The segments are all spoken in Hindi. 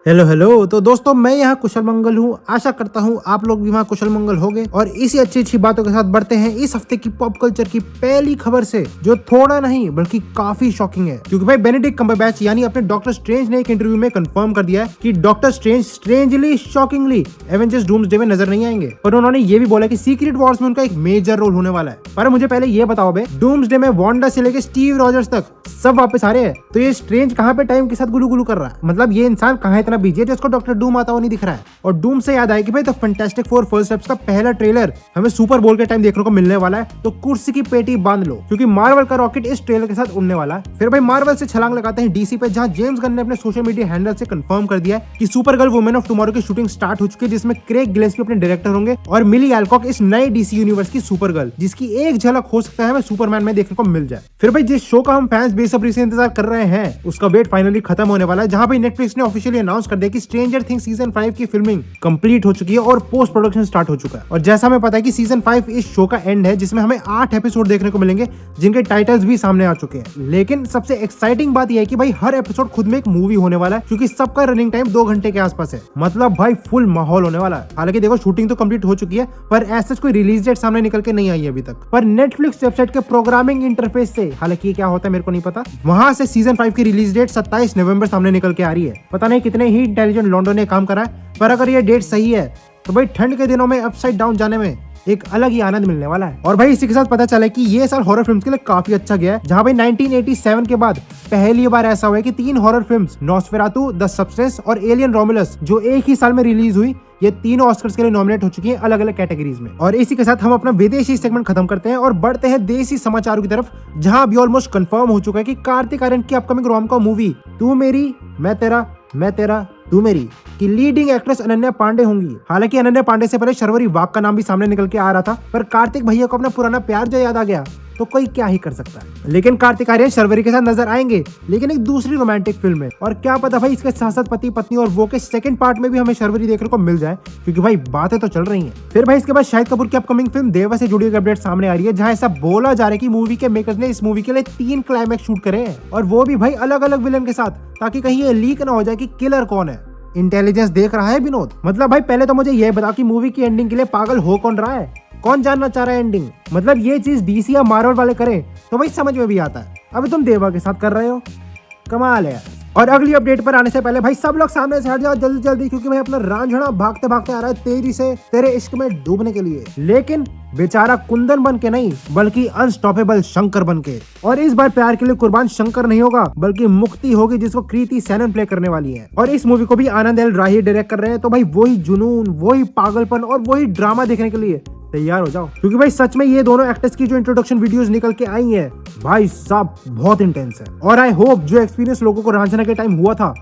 Hello hello. तो दोस्तों मैं यहाँ कुशल मंगल हूँ। आशा करता हूँ आप लोग भी वहाँ कुशल मंगल होंगे और इसी अच्छी अच्छी बातों के साथ बढ़ते हैं इस हफ्ते की पॉप कल्चर की पहली खबर से, जो थोड़ा नहीं बल्कि काफी शॉकिंग है। क्योंकि भाई बेनेडिक्ट कम्बरबैच यानी अपने डॉक्टर स्ट्रेंज ने एक इंटरव्यू में कंफर्म कर दिया है कि doctor strange strangely shockingly Avengers doomsday में नजर नहीं आएंगे। पर उन्होंने ये भी बोला कि सीक्रेट वॉर्स में उनका एक मेजर रोल होने वाला है। पर मुझे पहले ये बताओ बे, डूम्सडे में वांडा से लेके स्टीव रॉजर्स तक सब वापस आ रहे हैं, तो ये स्ट्रेंज कहाँ पे टाइम के साथ गुलू गुलू कर रहा है? मतलब ये इंसान कहाँ इतना बिजी है जिसको डॉक्टर डूम आता हुआ नहीं दिख रहा है। और डूम से याद आया कि भाई the fantastic four first steps का पहला ट्रेलर हमें सुपर बोल के टाइम देखने को मिलने वाला है, तो कुर्सी की पेटी बांध लो क्योंकि मार्वल का रॉकेट इस ट्रेलर के साथ उड़ने वाला है। फिर भाई मार्वल से छलांग लगाते हैं डीसी पे, जहां जेम्स गन ने अपने सोशल मीडिया हैंडल से कंफर्म कर दिया है कि super girl women of tomorrow की शूटिंग स्टार्ट हो चुकी है, जिसमें क्रेग गिलेस्पी अपने डायरेक्टर होंगे और मिली एल्कॉक इस नए डीसी यूनिवर्स की सुपर गर्ल, जिसकी एक झलक हो सकता है हमें सुपरमैन में देखने को मिल जाए। फिर भाई जिस शो का हम फैंस बेसब्री से इंतजार कर रहे हैं उसका वेट फाइनली खत्म होने वाला है, जहां पे नेटफ्लिक्स ने ऑफिशियली अनाउंस कर दिया कि स्ट्रेंजर थिंग्स सीजन 5 की फिल्मिंग कंप्लीट हो चुकी है और पोस्ट प्रोडक्शन स्टार्ट हो चुका है। और जैसा हमें पता है कि सीजन 5 इस शो का एंड है, जिसमें हमें 8 एपिसोड देखने को मिलेंगे जिनके टाइटल्स भी सामने आ चुके हैं। लेकिन सबसे एक्साइटिंग बात यह है कि भाई हर एपिसोड खुद में एक मूवी होने वाला है, क्योंकि सबका रनिंग टाइम 2 घंटे के आसपास है। मतलब भाई फुल माहौल होने वाला है। हालांकि देखो शूटिंग तो कंप्लीट हो चुकी है, पर ऐसा कोई रिलीज डेट सामने निकल के नहीं आई है अभी तक। पर नेटफ्लिक्स वेबसाइट के प्रोग्रामिंग इंटरफेस से, हालांकि क्या होता है मेरे को नहीं पता, वहां से सीजन 5 की रिलीज डेट 27 नवंबर सामने निकल के आ रही है। पता नहीं कितने ही इंटेलिजेंट लॉन्डो ने काम करा है, पर अगर ये डेट सही है तो भाई ठंड के दिनों में अपसाइड डाउन जाने में एक अलग ही आनंद मिलने वाला है। और भाई इसी के साथ पता चला कि ये साल हॉरर फिल्म्स के लिए काफी अच्छा गया है, जहां भाई 1987 के बाद पहली बार ऐसा हुआ है कि 3 हॉरर फिल्म्स नॉस्फेरातु, द सब्सटेंस और एलियन रोमुलस, जो एक ही साल में रिलीज हुई, ये तीनों ऑस्कर्स के लिए नॉमिनेट हो चुकी हैं अलग अलग कैटेगरीज में। और इसी के साथ हम अपना विदेशी सेगमेंट खत्म करते हैं और बढ़ते हैं देसी समाचारों की तरफ, जहां अभी ऑलमोस्ट कंफर्म हो चुका है कि कार्तिक आर्यन की अपकमिंग रोम-कॉम मूवी तू मेरी मैं तेरा तू मेरी की लीडिंग एक्ट्रेस अनन्या पांडे होंगी। हालांकि अनन्या पांडे से पहले शर्वरी वाघ का नाम भी सामने निकल के आ रहा था, पर कार्तिक भैया को अपना पुराना प्यार जो याद आ गया तो कोई क्या ही कर सकता है। लेकिन कार्तिक आर्यन शर्वरी के साथ नजर आएंगे, लेकिन एक दूसरी रोमांटिक फिल्म में। और क्या पता भाई इसके साथ साथ पति पत्नी और वो के सेकंड पार्ट में भी हमें शर्वरी देखने को मिल जाए, क्योंकि भाई बातें तो चल रही हैं। फिर भाई इसके बाद शाहिद कपूर की अपकमिंग फिल्म देवा से जुड़ी एक अपडेट सामने आ रही है, जहां ऐसा बोला जा रहा है कि मूवी के मेकर्स ने इस मूवी के लिए 3 क्लाइमैक्स शूट करे हैं, और वो भी भाई अलग अलग विलन के साथ, ताकि कहीं ये लीक ना हो जाए कि किलर कौन है। इंटेलिजेंस देख रहा है विनोद? मतलब भाई पहले तो मुझे यह बता कि मूवी की एंडिंग के लिए पागल हो कौन रहा है, कौन जानना चाह रहा है एंडिंग? मतलब ये चीज डीसी या मार्वल वाले करें तो भाई समझ में भी आता है, अभी तुम देवा के साथ कर रहे हो, कमाल है यार। और अगली अपडेट पर आने से पहले भाई सब लोग सामने से हट जाओ जल्दी जल्दी, क्योंकि भाई अपना रांझना भागते भागते आ रहा है तेजी से तेरे इश्क में डूबने के लिए, लेकिन बेचारा कुंदन बन के नहीं बल्कि अनस्टॉपेबल शंकर बन के। और इस बार प्यार के लिए कुर्बान शंकर नहीं होगा बल्कि मुक्ति होगी, जिसको कृति सेनन प्ले करने वाली है। और इस मूवी को भी आनंद एल राही डायरेक्ट कर रहे हैं, तो भाई वही जुनून, वही पागलपन और वही ड्रामा देखने के लिए तैयार हो जाओ, क्योंकि भाई सच में ये दोनों एक्टर्स की जो इंट्रोडक्शन वीडियोस निकल के आई हैं भाई साहब बहुत इंटेंस है। और आई होप जो एक्सपीरियंस लोगों को रांझना के टाइम हुआ था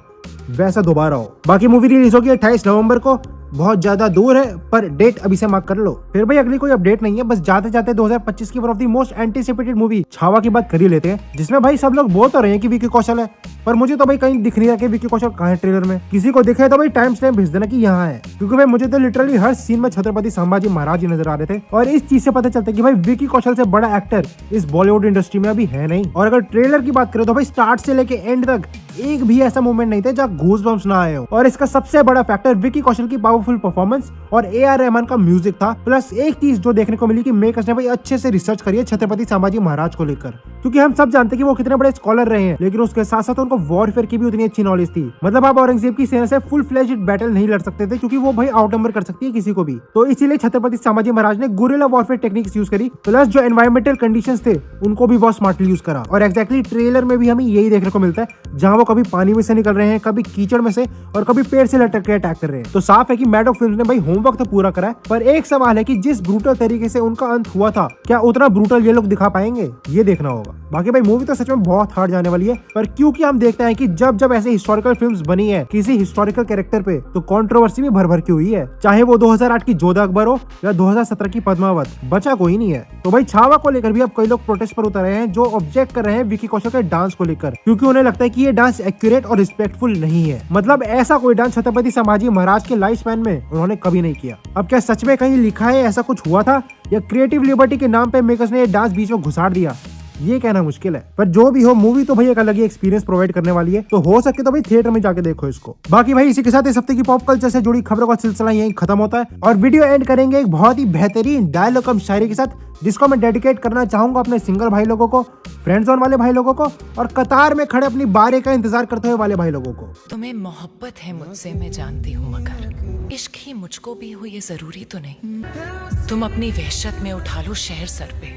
वैसा दोबारा हो। बाकी मूवी रिलीज होगी 28 नवंबर को, बहुत ज्यादा दूर है पर डेट अभी से मार्क कर लो। फिर भाई अगली कोई अपडेट नहीं है, बस जाते जाते 2025 की one of the most anticipated movie Chhaava की बात कर ही लेते हैं, जिसमें भाई सब लोग बोल तो रहे हैं कि विकी कौशल है, पर मुझे तो भाई कहीं दिख नहीं रहा कि विकी कौशल कहाँ है ट्रेलर में। किसी को दिखे तो भाई टाइम स्टैम्प भेज देना कि यहाँ है, क्योंकि भाई मुझे तो लिटरली हर सीन में छत्रपति संभाजी महाराज ही नजर आ रहे थे। और इस चीज से पता चलता है कि भाई विकी कौशल से बड़ा एक्टर इस बॉलीवुड इंडस्ट्री में अभी है नहीं। और अगर ट्रेलर की बात करें तो भाई स्टार्ट से लेके एंड तक एक भी ऐसा मोमेंट नहीं था जहाँ गूज़बम्प्स ना आए हो। और इसका सबसे बड़ा फैक्टर विकी कौशल की पावरफुल परफॉर्मेंस और ए.आर. रहमान का म्यूजिक था। प्लस एक चीज जो देखने को मिली कि मेकर्स ने भाई अच्छे से रिसर्च करी है छत्रपति संभाजी महाराज को लेकर, क्योंकि हम सब जानते हैं कि वो कितने बड़े स्कॉलर रहे हैं, लेकिन उसके साथ साथ उनको वॉरफेयर की भी उतनी अच्छी नॉलेज थी। मतलब आप औरंगजेब की सेना से फुल फ्लेज्ड बैटल नहीं लड़ सकते थे, क्योंकि वो भाई आउटनंबर कर सकती है किसी को भी। तो इसीलिए छत्रपति संभाजी महाराज ने गुरिल्ला वॉरफेयर टेक्निक्स यूज करी, प्लस जो एनवायरमेंटल कंडीशंस थे उनको भी बहुत स्मार्टली यूज करा। और एक्जैक्टली ट्रेलर में भी हमें यही देखने को मिलता है, जहां वो कभी पानी में से निकल रहे हैं, कभी कीचड़ में से, और कभी पेड़ से लटक के अटैक कर रहे हैं। तो साफ है कि मैड ऑफ फिल्म्स ने भाई होमवर्क तो पूरा करा है, पर एक सवाल है कि जिस ब्रूटल तरीके से उनका अंत हुआ था, क्या उतना ब्रूटल ये लोग दिखा पाएंगे? ये देखना होगा। बाकी भाई मूवी तो सच में बहुत हार्ड जाने वाली है, पर क्योंकि हम देखते हैं कि जब जब ऐसे हिस्टोरिकल फिल्म्स बनी है किसी हिस्टोरिकल कैरेक्टर पे, तो कंट्रोवर्सी भी भर भर की हुई है, चाहे वो 2008 की जोधा अकबर हो या 2017 की पद्मावत, बचा कोई नहीं है। तो भाई छावा को लेकर भी अब कई लोग प्रोटेस्ट पर उतर रहे हैं, जो ऑब्जेक्ट कर रहे हैं विकी कौशल के डांस को लेकर, क्योंकि उन्हें लगता है कि ये डांस एक्यूरेट और रिस्पेक्टफुल नहीं है। मतलब ऐसा कोई डांस छत्रपति संभाजी महाराज के लाइफ स्पैन में उन्होंने कभी नहीं किया। अब क्या सच में कहीं लिखा है ऐसा कुछ हुआ था, या क्रिएटिव लिबर्टी के नाम पे मेकर्स ने ये डांस बीच में घुसाड़ दिया? ये कहना मुश्किल है। पर जो भी हो, मूवी तो भाई एक अलग ही एक्सपीरियंस प्रोवाइड करने वाली है, तो हो सके तो भाई थिएटर में जाके देखो इसको। बाकी भाई इसी के साथ इस हफ्ते की पॉप कल्चर से जुड़ी खबरों का सिलसिला यहीं खत्म होता है और वीडियो एंड करेंगे एक बहुत ही बेहतरीन डायलॉग कम शायरी के साथ, जिसको मैं डेडिकेट करना चाहूंगा अपने सिंगल भाई लोगों को, फ्रेंड जोन वाले भाई लोगों को और कतार में खड़े अपनी बारी का इंतजार करते हुए वाले भाई लोगों को। तुम्हें मोहब्बत है मुझसे, मैं जानती हूँ, मगर इश्क ही मुझको भी हो ये जरूरी तो नहीं। तुम अपनी वहशत में उठा लो शहर सर पे,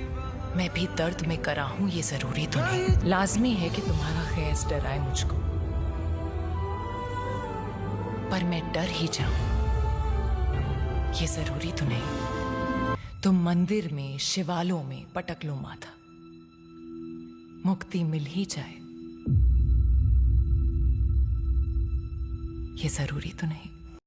मैं भी दर्द में करा हूँ ये जरूरी तो नहीं। लाजमी है कि तुम्हारा खैस डराए मुझको, पर मैं डर ही जाऊं ये जरूरी तो नहीं। तुम मंदिर में शिवालों में पटक लो माथा, मुक्ति मिल ही जाए ये जरूरी तो नहीं।